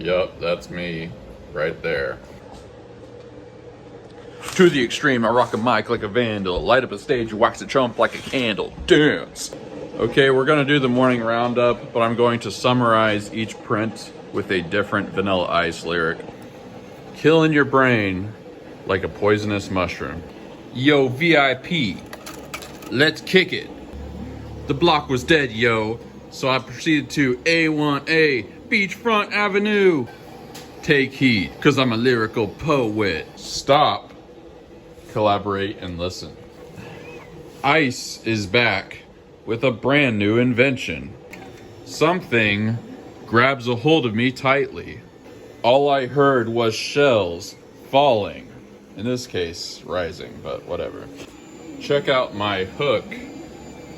Yup, that's me right there. To the extreme, I rock a mic like a vandal, light up a stage, wax a chump like a candle, dance. Okay, we're gonna do the morning roundup, but I'm going to summarize each print with a different Vanilla Ice lyric. Killing your brain like a poisonous mushroom. Yo, VIP, let's kick it. The block was dead, yo, so I proceeded to A1A, Beachfront Avenue. Take heed, cause I'm a lyrical poet. Stop, collaborate, and listen. Ice is back with a brand new invention. Something grabs a hold of me tightly. All I heard was shells falling. In this case, rising, but whatever. Check out my hook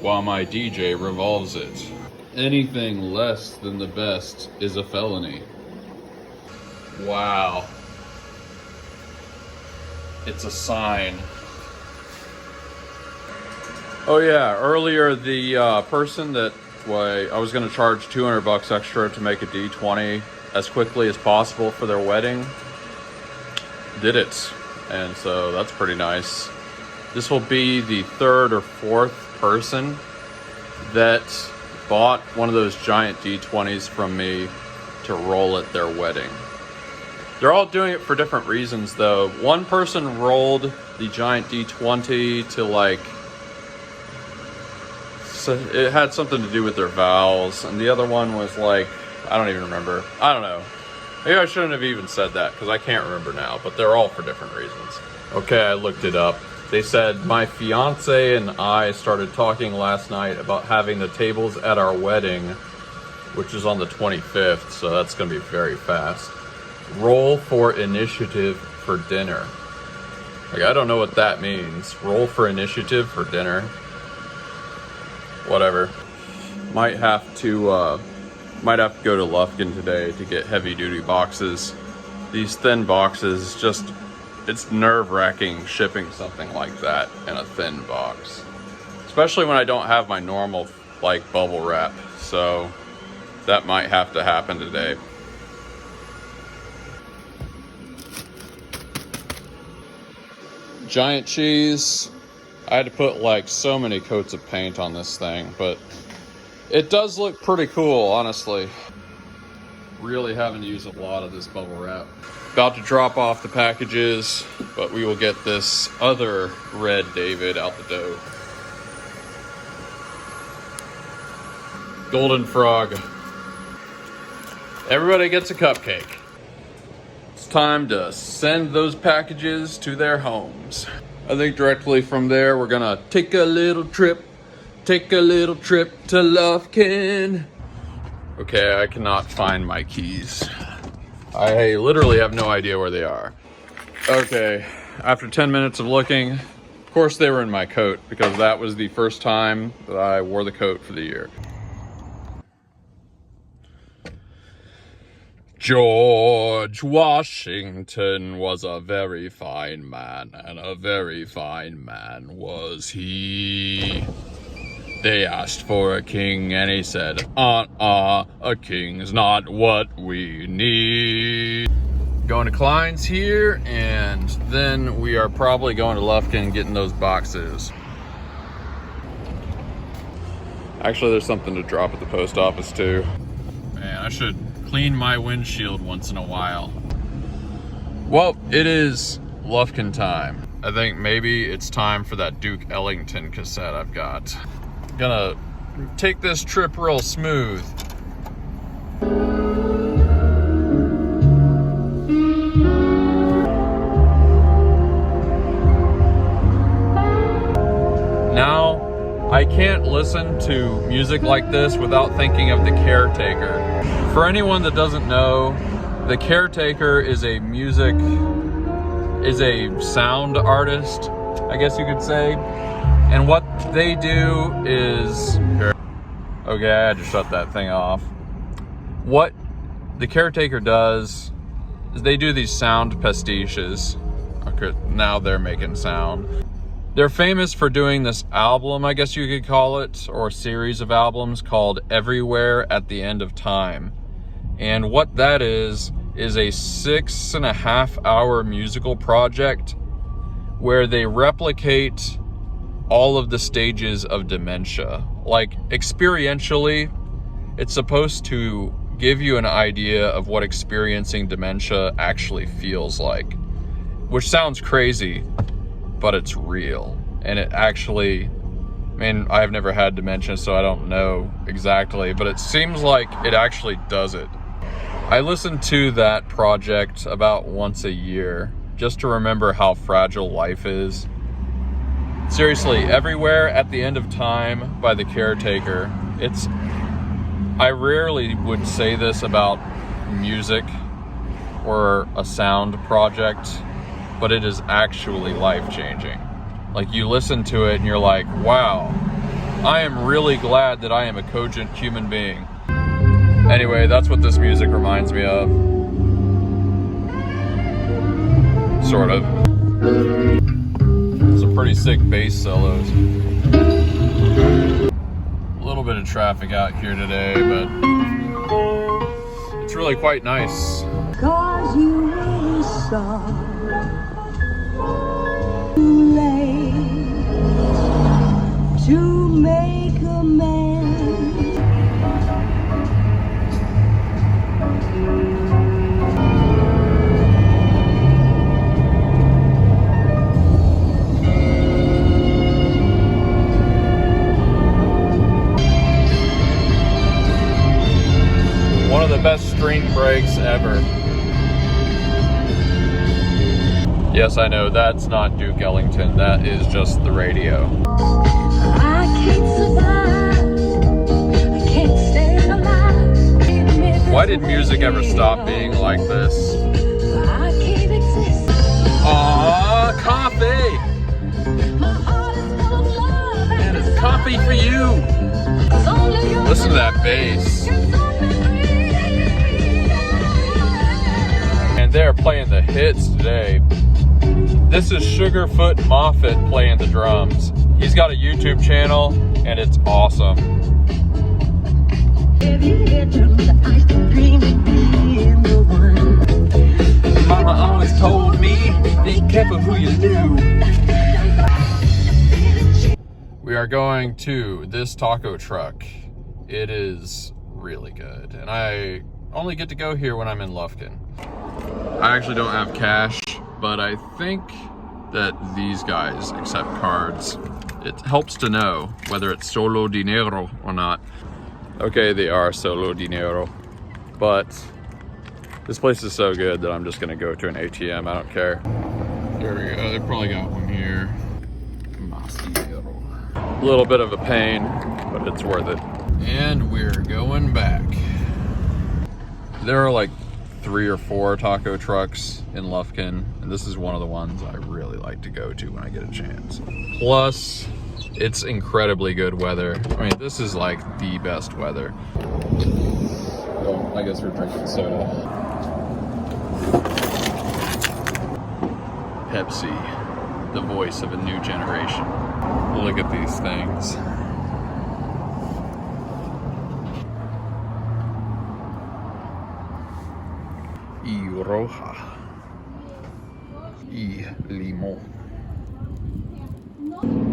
while my DJ revolves it. Anything less than the best is a felony. Wow. It's a sign. Oh yeah, earlier the person that I was gonna charge $200 extra to make a D20 as quickly as possible for their wedding, did it. And so that's pretty nice. This will be the third or fourth person that bought one of those giant D20s from me to roll at their wedding. They're all doing it for different reasons though. One person rolled the giant D20 to so it had something to do with their vows, and the other one was like, I don't even remember. I don't know. Maybe I shouldn't have even said that because I can't remember now, but they're all for different reasons. Okay, I looked it up. They said my fiance and I started talking last night about having the tables at our wedding, which is on the 25th, so that's gonna be very fast. Roll for initiative for dinner. Like, I don't know what that means. Roll for initiative for dinner. Whatever. Might have to go to Lufkin today to get heavy duty boxes. These thin boxes, it's nerve-wracking shipping something like that in a thin box. Especially when I don't have my normal bubble wrap. So that might have to happen today. Giant cheese. I had to put so many coats of paint on this thing, but it does look pretty cool, honestly. Really having to use a lot of this bubble wrap. About to drop off the packages, but we will get this other red David out the dough. Golden frog. Everybody gets a cupcake. It's time to send those packages to their homes. I think directly from there, we're gonna take a little trip to Lufkin. Okay, I cannot find my keys. I literally have no idea where they are. Okay, after 10 minutes of looking, of course they were in my coat because that was the first time that I wore the coat for the year. George Washington was a very fine man, and a very fine man was he. They asked for a king, and he said, a king's not what we need. Going to Klein's here, and then we are probably going to Lufkin getting those boxes. Actually, there's something to drop at the post office too. Man, I should clean my windshield once in a while. Well, it is Lufkin time. I think maybe it's time for that Duke Ellington cassette I've got. Gonna take this trip real smooth. Now, I can't listen to music like this without thinking of The Caretaker. For anyone that doesn't know, The Caretaker is a sound artist, I guess you could say. And what they do is, okay, I had to shut that thing off. What The Caretaker does is they do these sound pastiches. Okay, now they're making sound. They're famous for doing this album, I guess you could call it, or a series of albums called Everywhere at the End of Time. And what that is a 6.5-hour musical project where they replicate all of the stages of dementia. Like, experientially, it's supposed to give you an idea of what experiencing dementia actually feels like, which sounds crazy, but it's real. And it actually, I mean, I've never had dementia, so I don't know exactly, but it seems like it actually does it. I listen to that project about once a year just to remember how fragile life is. Seriously, Everywhere at the End of Time by The Caretaker. I rarely would say this about music or a sound project, but it is actually life-changing. Like, you listen to it and you're like, wow, I am really glad that I am a cogent human being. Anyway, that's what this music reminds me of. Sort of. Some pretty sick bass solos. A little bit of traffic out here today, but it's really quite nice. 'Cause you really saw too late to make amends. One of the best string breaks ever. Yes, I know, that's not Duke Ellington, that is just the radio. I can't survive, I can't stay alive. Why did music ever stop being like this? I can't exist. Aww, coffee! My heart is full of love, and it's coffee for you! Listen to that bass. And they're playing the hits today. This is Sugarfoot Moffat playing the drums. He's got a YouTube channel, and it's awesome. Mama always told me, be careful who you knew. We are going to this taco truck. It is really good, and I only get to go here when I'm in Lufkin. I actually don't have cash, but I think that these guys accept cards. It helps to know whether it's solo dinero or not. Okay, they are solo dinero, but this place is so good that I'm just gonna go to an ATM, I don't care. There we go, they probably got one here. A little bit of a pain, but it's worth it. And we're going back. There are like 3 or 4 taco trucks in Lufkin, and this is one of the ones I really like to go to when I get a chance. Plus, it's incredibly good weather. I mean, this is like the best weather. Oh, I guess we're drinking soda. Pepsi, the voice of a new generation. Look at these things. Y roja. Y limón.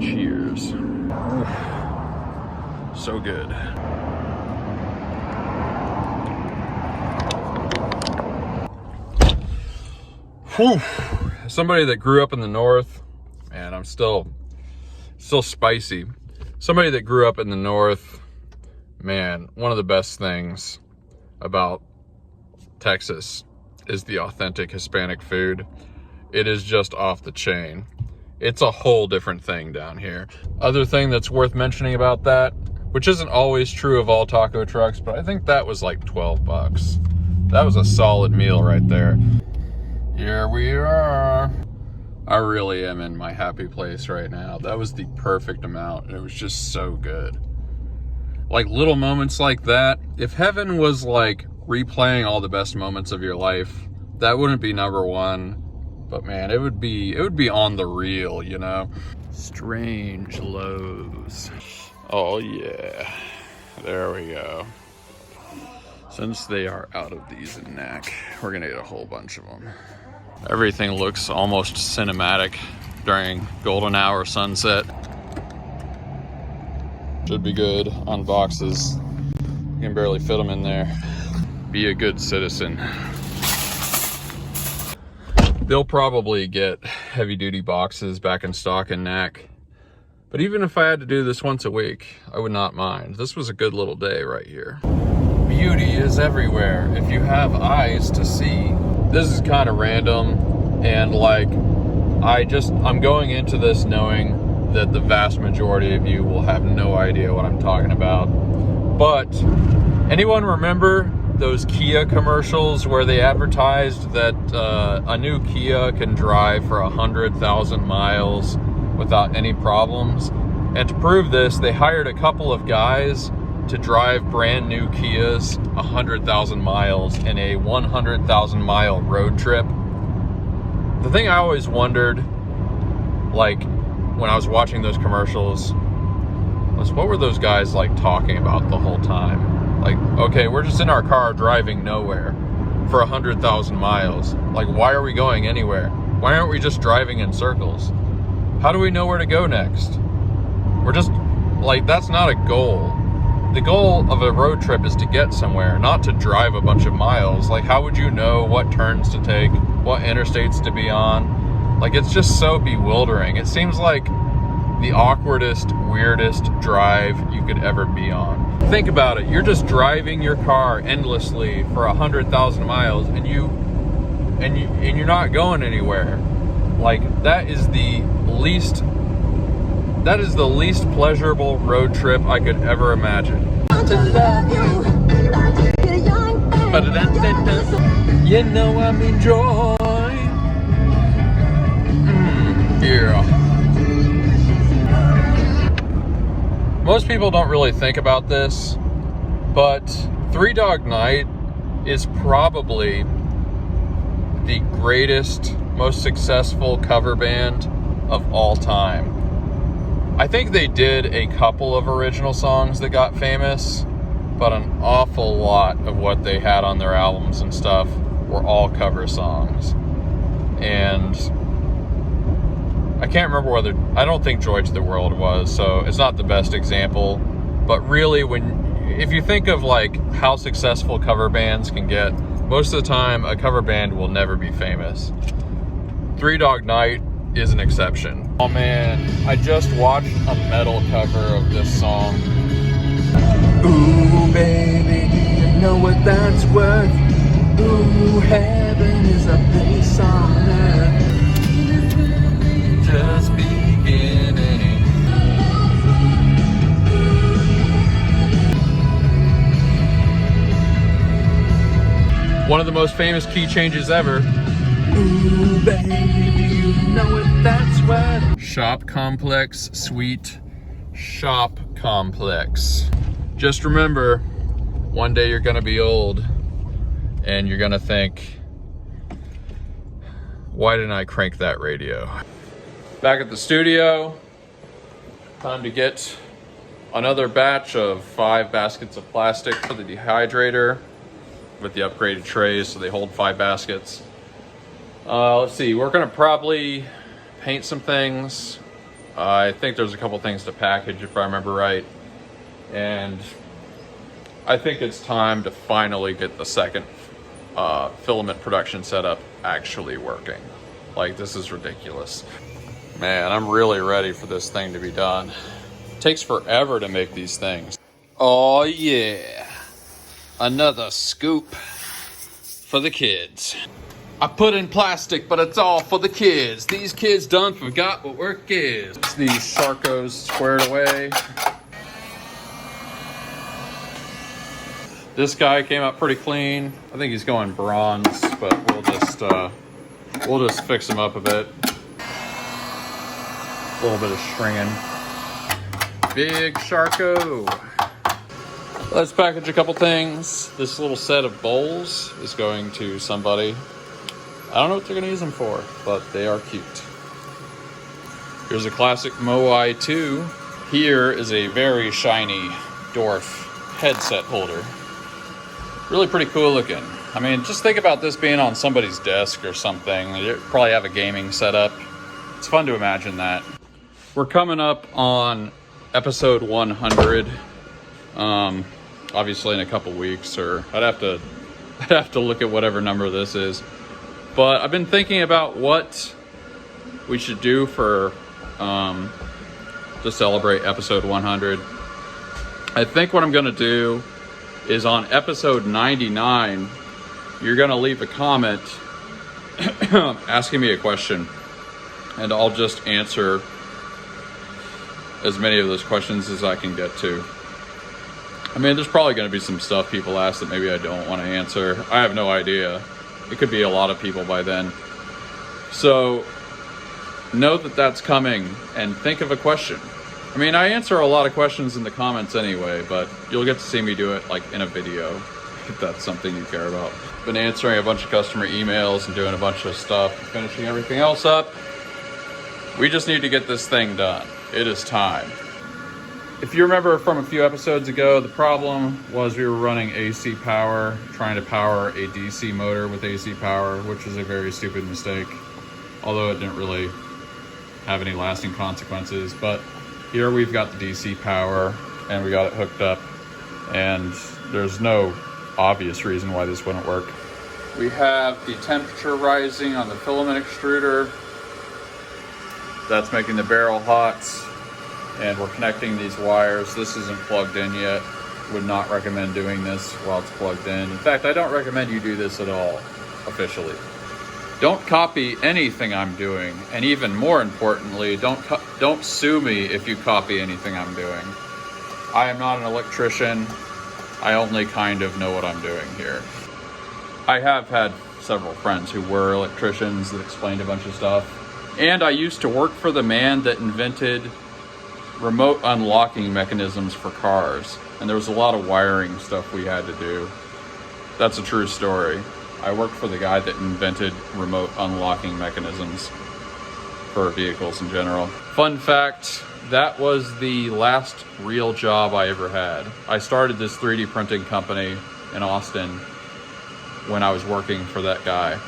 Cheers. Oof. So good. Whew. Somebody that grew up in the north, man, I'm still spicy. Somebody that grew up in the north, man, one of the best things about Texas is the authentic Hispanic food. It is just off the chain. It's a whole different thing down here. Other thing that's worth mentioning about that, which isn't always true of all taco trucks, but I think that was like 12 bucks. That was a solid meal right there. Here we are. I really am in my happy place right now. That was the perfect amount, and it was just so good. Like little moments like that, if heaven was like replaying all the best moments of your life, that wouldn't be number one. But man, it would be on the reel, you know? Strange lows. Oh yeah, there we go. Since they are out of these in NAC, we're gonna get a whole bunch of them. Everything looks almost cinematic during golden hour sunset. Should be good on boxes. You can barely fit them in there. Be a good citizen. They'll probably get heavy duty boxes back in stock in NAC. But even if I had to do this once a week, I would not mind. This was a good little day right here. Beauty is everywhere if you have eyes to see. This is kind of random, and like, I'm going into this knowing that the vast majority of you will have no idea what I'm talking about. But anyone remember those Kia commercials where they advertised that a new Kia can drive for 100,000 miles without any problems? And to prove this, they hired a couple of guys to drive brand new Kias 100,000 miles in a 100,000 mile road trip. The thing I always wondered, like when I was watching those commercials, was what were those guys like talking about the whole time? Like, okay, we're just in our car driving nowhere for 100,000 miles. Like, why are we going anywhere? Why aren't we just driving in circles? How do we know where to go next? We're just, like, that's not a goal. The goal of a road trip is to get somewhere, not to drive a bunch of miles. Like, how would you know what turns to take, what interstates to be on? Like, it's just so bewildering. It seems like the awkwardest, weirdest drive you could ever be on. Think about it. You're just driving your car endlessly for 100,000 miles, and you're not going anywhere. Like, that is the least pleasurable road trip I could ever imagine. You know I'm enjoying. Yeah. Most people don't really think about this, but Three Dog Night is probably the greatest, most successful cover band of all time. I think they did a couple of original songs that got famous, but an awful lot of what they had on their albums and stuff were all cover songs. And I can't remember whether, I don't think Joy to the World was, so it's not the best example. But really, if you think of like how successful cover bands can get, most of the time a cover band will never be famous. Three Dog Night is an exception. Oh man, I just watched a metal cover of this song. Ooh baby, do you know what that's worth? Ooh, heaven is a place on earth. Just beginning. One of the most famous key changes ever. Ooh, baby, do you know what that's worth? Shop complex, sweet shop complex. Just remember, one day you're gonna be old and you're gonna think, why didn't I crank that radio? Back at the studio, time to get another batch of 5 baskets of plastic for the dehydrator with the upgraded trays so they hold 5 baskets. Let's see, we're gonna probably paint some things. I think there's a couple things to package if I remember right. And I think it's time to finally get the second filament production setup actually working. Like, this is ridiculous. Man, I'm really ready for this thing to be done. It takes forever to make these things. Oh yeah, another scoop for the kids. I put in plastic, but it's all for the kids. These kids done forgot what work is. These Sharkos squared away. This guy came out pretty clean. I think he's going bronze, but we'll just fix him up a bit. A little bit of stringing. Big Sharko. Let's package a couple things. This little set of bowls is going to somebody. I don't know what they're going to use them for, but they are cute. Here's a classic Moai 2. Here is a very shiny dwarf headset holder. Really pretty cool looking. I mean, just think about this being on somebody's desk or something. You probably have a gaming setup. It's fun to imagine that. We're coming up on episode 100. Obviously in a couple weeks, or I'd have to look at whatever number this is. But I've been thinking about what we should do for to celebrate episode 100. I think what I'm gonna do is on episode 99, you're gonna leave a comment asking me a question, and I'll just answer as many of those questions as I can get to. I mean, there's probably gonna be some stuff people ask that maybe I don't wanna answer. I have no idea. It could be a lot of people by then. So know that that's coming and think of a question. I mean, I answer a lot of questions in the comments anyway, but you'll get to see me do it like in a video, if that's something you care about. Been answering a bunch of customer emails and doing a bunch of stuff, finishing everything else up. We just need to get this thing done. It is time. If you remember from a few episodes ago, the problem was we were running AC power, trying to power a DC motor with AC power, which was a very stupid mistake, although it didn't really have any lasting consequences. But here we've got the DC power and we got it hooked up, and there's no obvious reason why this wouldn't work. We have the temperature rising on the filament extruder. That's making the barrel hot, and we're connecting these wires. This isn't plugged in yet. Would not recommend doing this while it's plugged in. In fact, I don't recommend you do this at all, officially. Don't copy anything I'm doing, and even more importantly, don't sue me if you copy anything I'm doing. I am not an electrician. I only kind of know what I'm doing here. I have had several friends who were electricians that explained a bunch of stuff, and I used to work for the man that invented remote unlocking mechanisms for cars, and there was a lot of wiring stuff we had to do. That's a true story. I worked for the guy that invented remote unlocking mechanisms for vehicles in general. Fun fact, that was the last real job I ever had. I started this 3D printing company in Austin when I was working for that guy.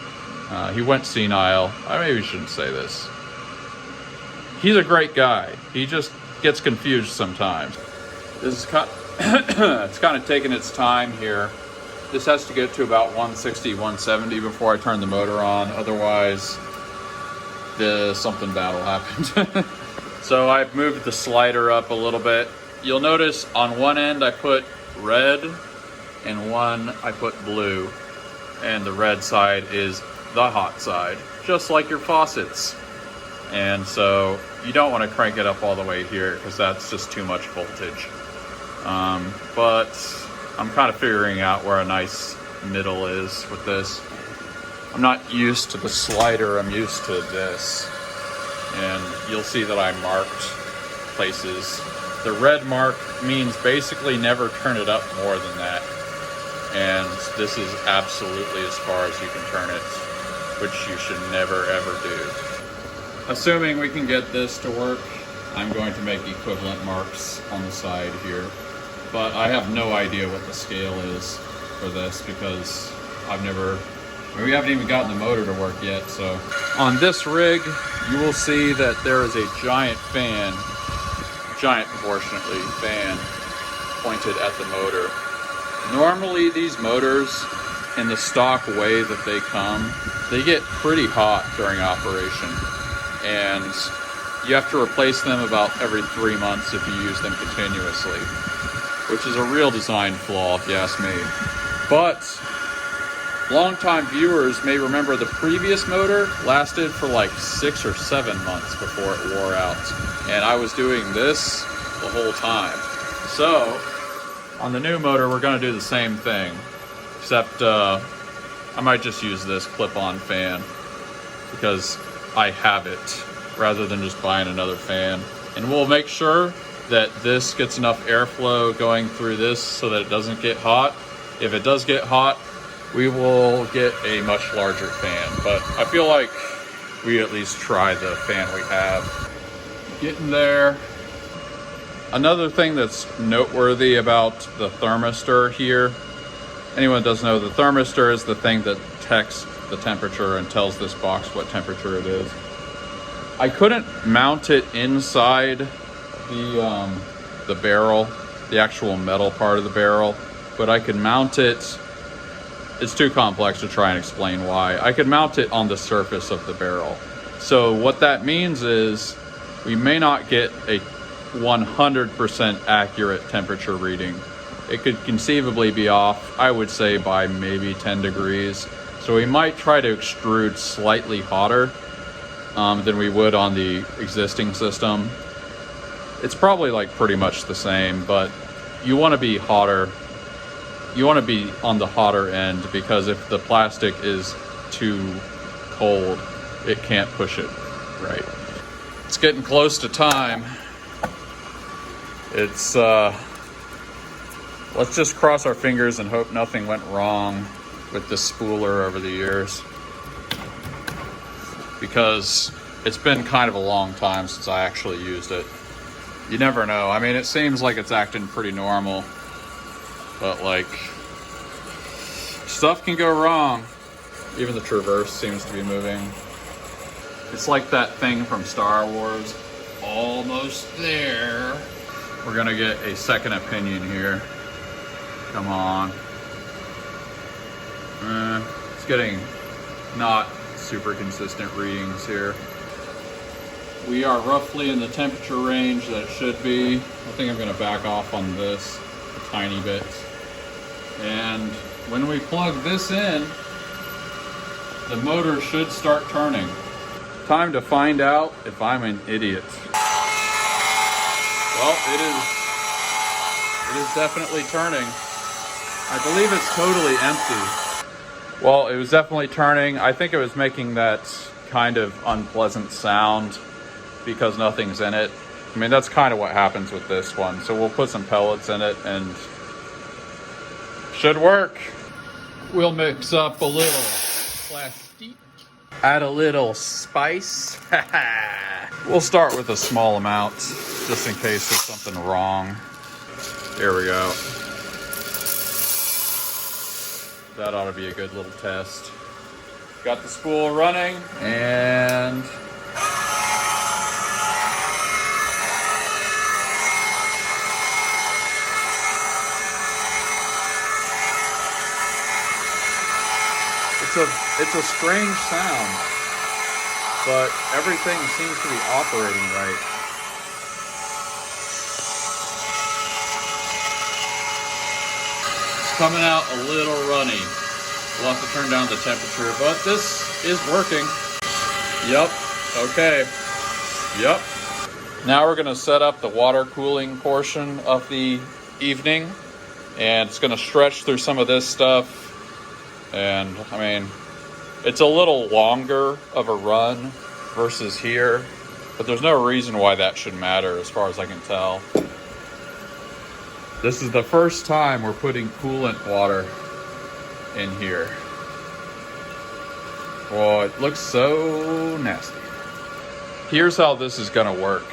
He went senile. I maybe shouldn't say this. He's a great guy. He just gets confused sometimes. This is it's kind of taking its time here. This has to get to about 160, 170 before I turn the motor on. Otherwise, something bad will happen. So I've moved the slider up a little bit. You'll notice on one end I put red and one I put blue. And the red side is the hot side, just like your faucets. And so you don't want to crank it up all the way here because that's just too much voltage. But I'm kind of figuring out where a nice middle is with this. I'm not used to the slider, I'm used to this. And you'll see that I marked places. The red mark means basically never turn it up more than that. And this is absolutely as far as you can turn it, which you should never ever do. Assuming we can get this to work, I'm going to make equivalent marks on the side here. But I have no idea what the scale is for this because we haven't even gotten the motor to work yet. So on this rig, you will see that there is a giant proportionately fan pointed at the motor. Normally these motors, in the stock way that they come, they get pretty hot during operation. And you have to replace them about every 3 months if you use them continuously, which is a real design flaw if you ask me. But longtime viewers may remember the previous motor lasted for like 6 or 7 months before it wore out. And I was doing this the whole time. So on the new motor, we're gonna do the same thing, except I might just use this clip-on fan because I have it rather than just buying another fan. And we'll make sure that this gets enough airflow going through this so that it doesn't get hot. If it does get hot, we will get a much larger fan, but I feel like we at least try the fan we have. Getting there. Another thing that's noteworthy about the thermistor here anyone that doesn't know, the thermistor is the thing that detects the temperature and tells this box what temperature it is. I couldn't mount it inside the barrel, the actual metal part of the barrel, but I could mount it. It's too complex to try and explain why. I could mount it on the surface of the barrel. So what that means is we may not get a 100% accurate temperature reading. It could conceivably be off, I would say, by maybe 10 degrees. So we might try to extrude slightly hotter than we would on the existing system. It's probably like pretty much the same, but you want to be hotter. You want to be on the hotter end, because if the plastic is too cold, it can't push it right. It's getting close to time. It's let's just cross our fingers and hope nothing went wrong with this spooler over the years, because it's been kind of a long time since I actually used it. You never know. I mean, it seems like it's acting pretty normal, but like, stuff can go wrong. Even the traverse seems to be moving. It's like that thing from Star Wars. Almost there. We're gonna get a second opinion here. Come on. It's getting not super consistent readings here. We are roughly in the temperature range that it should be. I think I'm gonna back off on this a tiny bit. And when we plug this in, the motor should start turning. Time to find out if I'm an idiot. Well, it is definitely turning. I believe it's totally empty. Well, it was definitely turning. I think it was making that kind of unpleasant sound because nothing's in it. I mean, that's kind of what happens with this one. So we'll put some pellets in it and should work. We'll mix up a little plastic. Add a little spice. We'll start with a small amount, just in case there's something wrong. There we go. That ought to be a good little test. Got the spool running, and it's a strange sound, but everything seems to be operating right. It's coming out a little runny. We'll have to turn down the temperature, but this is working. Yep, okay, yep. Now we're gonna set up the water cooling portion of the evening, and it's gonna stretch through some of this stuff. And I mean, it's a little longer of a run versus here, but there's no reason why that should matter as far as I can tell. This is the first time we're putting coolant water in here. Oh, it looks so nasty. Here's how this is gonna work.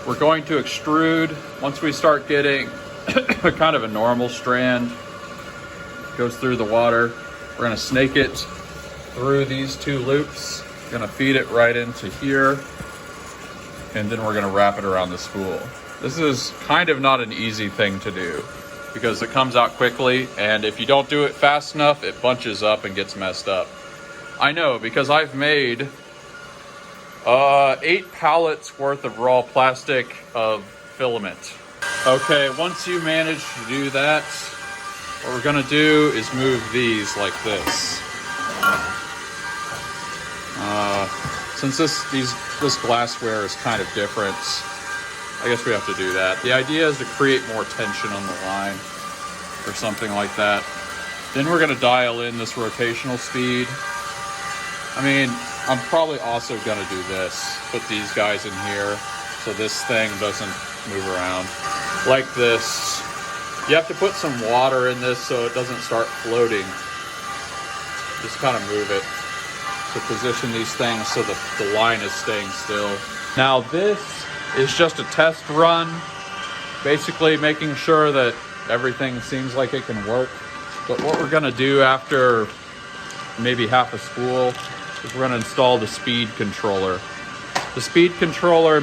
We're going to extrude once we start getting kind of a normal strand. Goes through the water. We're gonna snake it through these two loops. Gonna feed it right into here. And then we're gonna wrap it around the spool. This is kind of not an easy thing to do because it comes out quickly, and if you don't do it fast enough, it bunches up and gets messed up. I know, because I've made 8 pallets worth of raw plastic of filament. Okay, once you manage to do that, what we're gonna do is move these like this. Since this glassware is kind of different, I guess we have to do that. The idea is to create more tension on the line or something like that. Then we're gonna dial in this rotational speed. I mean, I'm probably also gonna do this. Put these guys in here so this thing doesn't move around. Like this. You have to put some water in this so it doesn't start floating. Just kind of move it to position these things so that the line is staying still. Now this is just a test run, basically making sure that everything seems like it can work. But what we're gonna do after maybe half a spool is we're gonna install the speed controller. The speed controller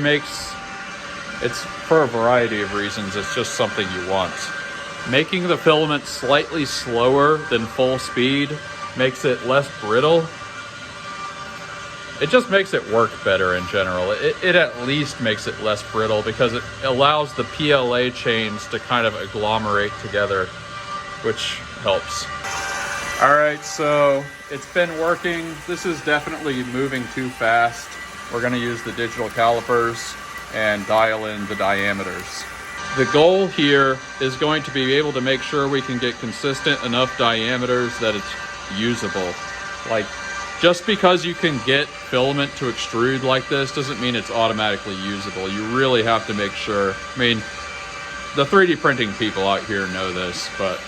it's for a variety of reasons, it's just something you want. Making the filament slightly slower than full speed makes it less brittle. It just makes it work better in general. It at least makes it less brittle because it allows the PLA chains to kind of agglomerate together, which helps. All right, so it's been working. This is definitely moving too fast. We're gonna use the digital calipers and dial in the diameters. The goal here is going to be able to make sure we can get consistent enough diameters that it's usable. Like, just because you can get filament to extrude like this doesn't mean it's automatically usable. You really have to make sure. I mean, the 3D printing people out here know this, but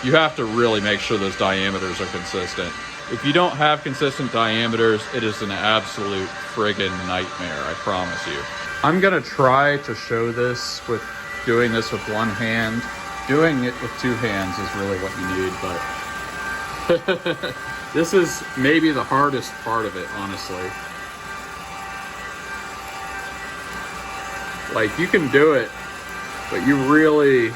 you have to really make sure those diameters are consistent. If you don't have consistent diameters, it is an absolute friggin' nightmare, I promise you. I'm gonna try to show this with doing this with one hand. Doing it with two hands is really what you need, but this is maybe the hardest part of it, honestly. Like, you can do it, but you really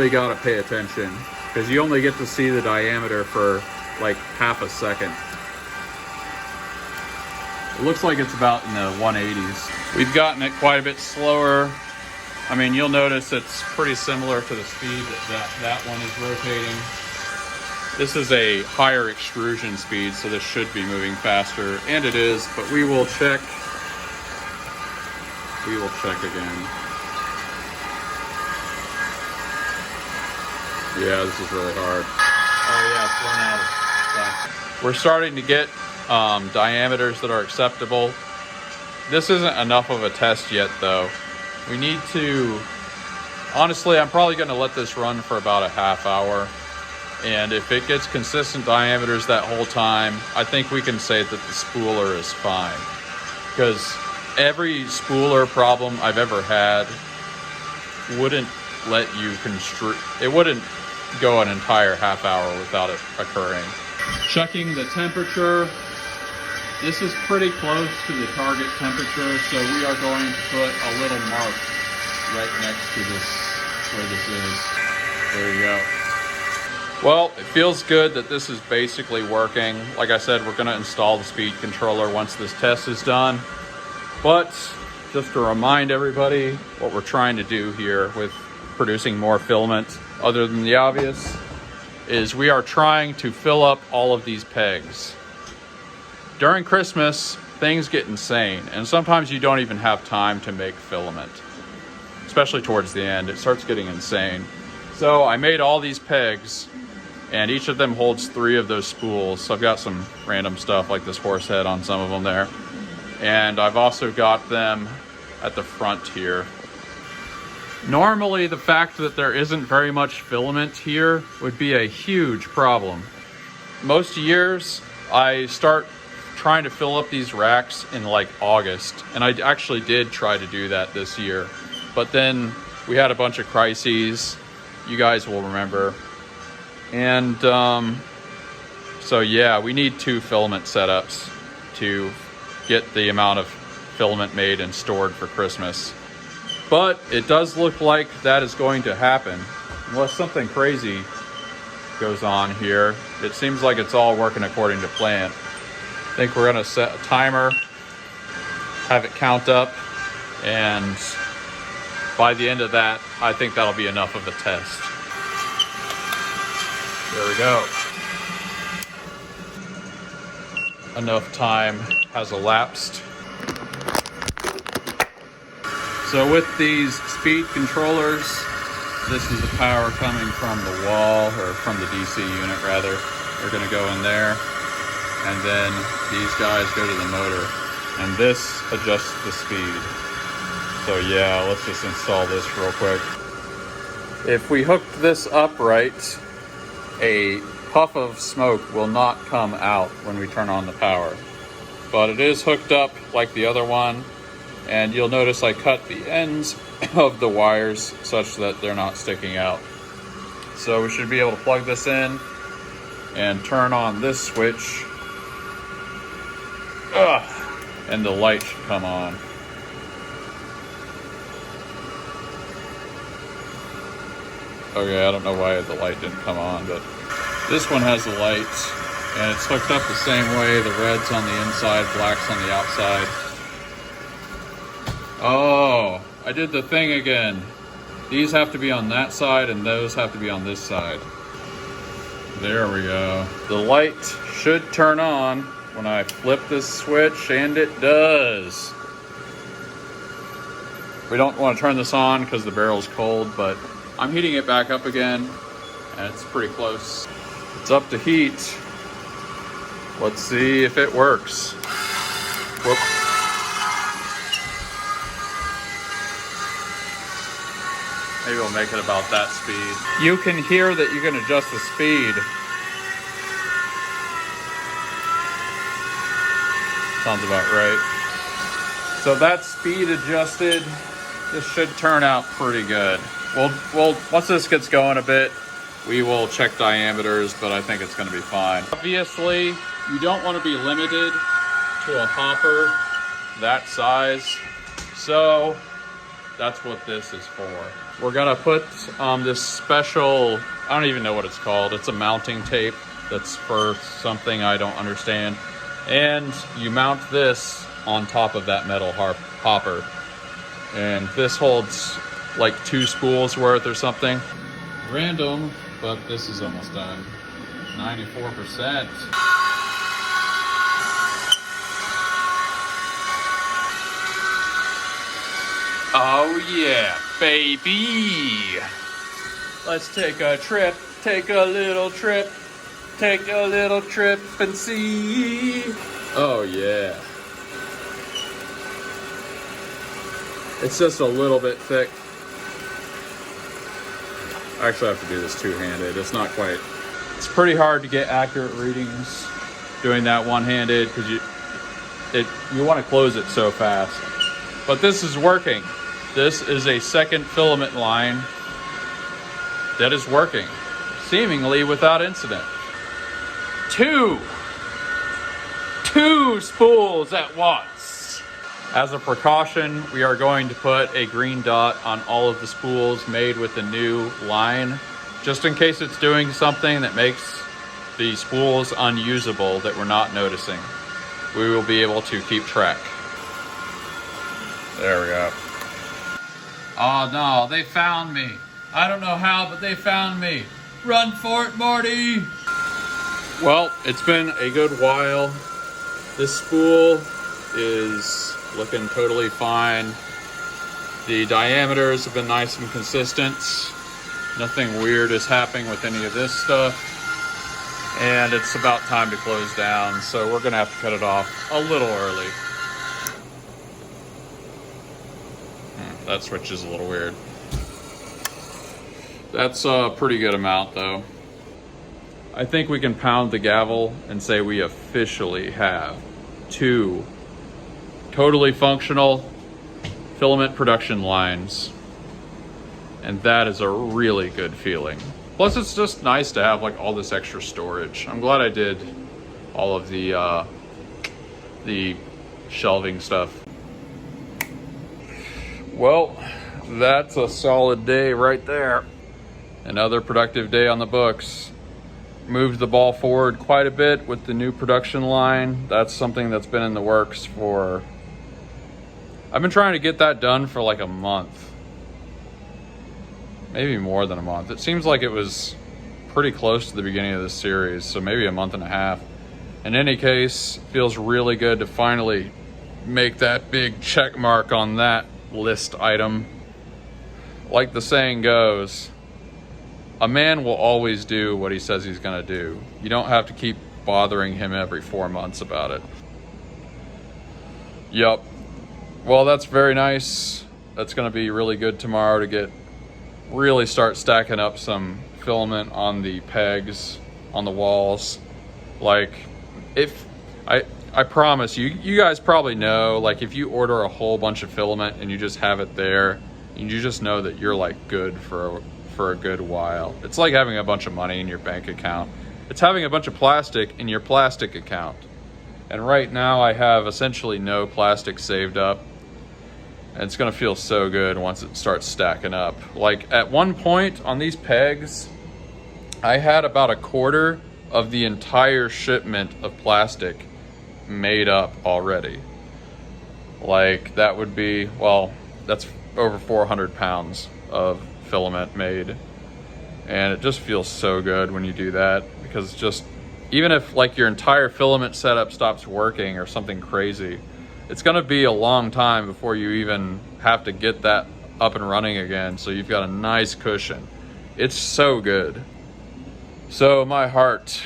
gotta pay attention because you only get to see the diameter for like half a second. It looks like it's about in the 180s. We've gotten it quite a bit slower. I mean, you'll notice it's pretty similar to the speed that one is rotating. This is a higher extrusion speed, so this should be moving faster, and it is, but we will check. We will check again. Yeah, this is really hard. Oh yeah, it's run out of stuff. We're starting to get diameters that are acceptable. This isn't enough of a test yet though. We need to, honestly, I'm probably gonna let this run for about a half hour. And if it gets consistent diameters that whole time, I think we can say that the spooler is fine. Because every spooler problem I've ever had wouldn't let you it wouldn't go an entire half hour without it occurring. Checking the temperature. This is pretty close to the target temperature, so we are going to put a little mark right next to this, where this is. There you go. Well, it feels good that this is basically working. Like I said, we're gonna install the speed controller once this test is done. But just to remind everybody what we're trying to do here with producing more filament, other than the obvious, is we are trying to fill up all of these pegs. During Christmas, things get insane, and sometimes you don't even have time to make filament. Especially towards the end, it starts getting insane. So I made all these pegs, and each of them holds 3 of those spools. So I've got some random stuff like this horse head on some of them there. And I've also got them at the front here. Normally, the fact that there isn't very much filament here would be a huge problem. Most years, I start trying to fill up these racks in like August, and I actually did try to do that this year. But then we had a bunch of crises, you guys will remember. And so yeah, we need 2 filament setups to get the amount of filament made and stored for Christmas. But it does look like that is going to happen, unless something crazy goes on here. It seems like it's all working according to plan. I think we're gonna set a timer, have it count up, and by the end of that, I think that'll be enough of a test. There we go. Enough time has elapsed. So with these speed controllers, this is the power coming from the wall, or from the DC unit rather. They're gonna go in there, and then these guys go to the motor, and this adjusts the speed. So yeah, let's just install this real quick. If we hooked this up right, a puff of smoke will not come out when we turn on the power. But it is hooked up like the other one, and you'll notice I cut the ends of the wires such that they're not sticking out. So we should be able to plug this in and turn on this switch. And the light should come on. Okay, I don't know why the light didn't come on, but this one has the lights, and it's hooked up the same way. The red's on the inside, black's on the outside. Oh, I did the thing again. These have to be on that side, and those have to be on this side. There we go. The light should turn on when I flip this switch, and it does. We don't want to turn this on because the barrel's cold, but I'm heating it back up again, and it's pretty close. It's up to heat. Let's see if it works. Whoop. Maybe we'll make it about that speed. You can hear that you can adjust the speed. Sounds about right. So that's speed adjusted. This should turn out pretty good. We'll once this gets going a bit, we will check diameters, but I think it's going to be fine. Obviously, you don't want to be limited to a hopper that size, so that's what this is for. We're gonna put this special, I don't even know what it's called. It's a mounting tape that's for something I don't understand. And you mount this on top of that metal hopper. And this holds like 2 spools worth or something. Random, but this is almost done. 94%. Oh yeah, baby. Let's take a trip, take a little trip, take a little trip and see. Oh yeah. It's just a little bit thick. I actually have to do this two-handed. It's not quite. It's pretty hard to get accurate readings doing that one-handed because you want to close it so fast. But this is working. This is a second filament line that is working, seemingly without incident. Two spools at once. As a precaution, we are going to put a green dot on all of the spools made with the new line, just in case it's doing something that makes the spools unusable that we're not noticing. We will be able to keep track. There we go. Oh no, they found me. I don't know how, but they found me. Run for it, Marty! Well, it's been a good while. This spool is looking totally fine. The diameters have been nice and consistent. Nothing weird is happening with any of this stuff. And it's about time to close down, so we're gonna have to cut it off a little early. That switch is a little weird. That's a pretty good amount though. I think we can pound the gavel and say we officially have 2 totally functional filament production lines. And that is a really good feeling. Plus it's just nice to have like all this extra storage. I'm glad I did all of the shelving stuff. Well, that's a solid day right there. Another productive day on the books. Moved the ball forward quite a bit with the new production line. That's something that's been in the works for... I've been trying to get that done for like a month. Maybe more than a month. It seems like it was pretty close to the beginning of this series, so maybe a month and a half. In any case, it feels really good to finally make that big check mark on that list item. Like the saying goes, a man will always do what he says he's gonna do. You don't have to keep bothering him every 4 months about it. Yup. Well, that's very nice. That's gonna be really good tomorrow to really start stacking up some filament on the pegs on the walls. Like, if I promise you guys probably know, like if you order a whole bunch of filament and you just have it there, and you just know that you're like good for for a good while. It's like having a bunch of money in your bank account. It's having a bunch of plastic in your plastic account. And right now I have essentially no plastic saved up. And it's gonna feel so good once it starts stacking up. Like at one point on these pegs, I had about a quarter of the entire shipment of plastic made up already. Like that would be, well, that's over 400 pounds of filament made. And it just feels so good when you do that, because just, even if like your entire filament setup stops working or something crazy, it's gonna be a long time before you even have to get that up and running again. So you've got a nice cushion. It's so good. So my heart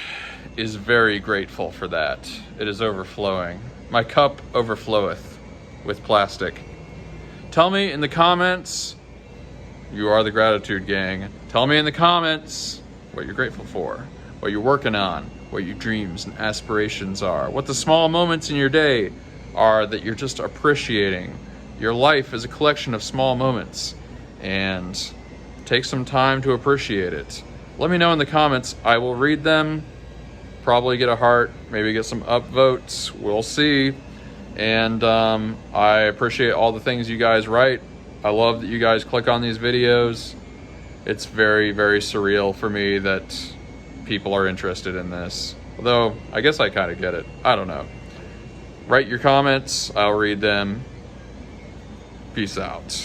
is very grateful for that. It is overflowing. My cup overfloweth with plastic. Tell me in the comments, you are the gratitude gang. Tell me in the comments what you're grateful for, what you're working on, what your dreams and aspirations are, what the small moments in your day are that you're just appreciating. Your life is a collection of small moments, and take some time to appreciate it. Let me know in the comments. I will read them, probably get a heart, maybe get some upvotes. We'll see. And I appreciate all the things you guys write. I love that you guys click on these videos. It's very, very surreal for me that people are interested in this. Although, I guess I kind of get it. I don't know. Write your comments. I'll read them. Peace out.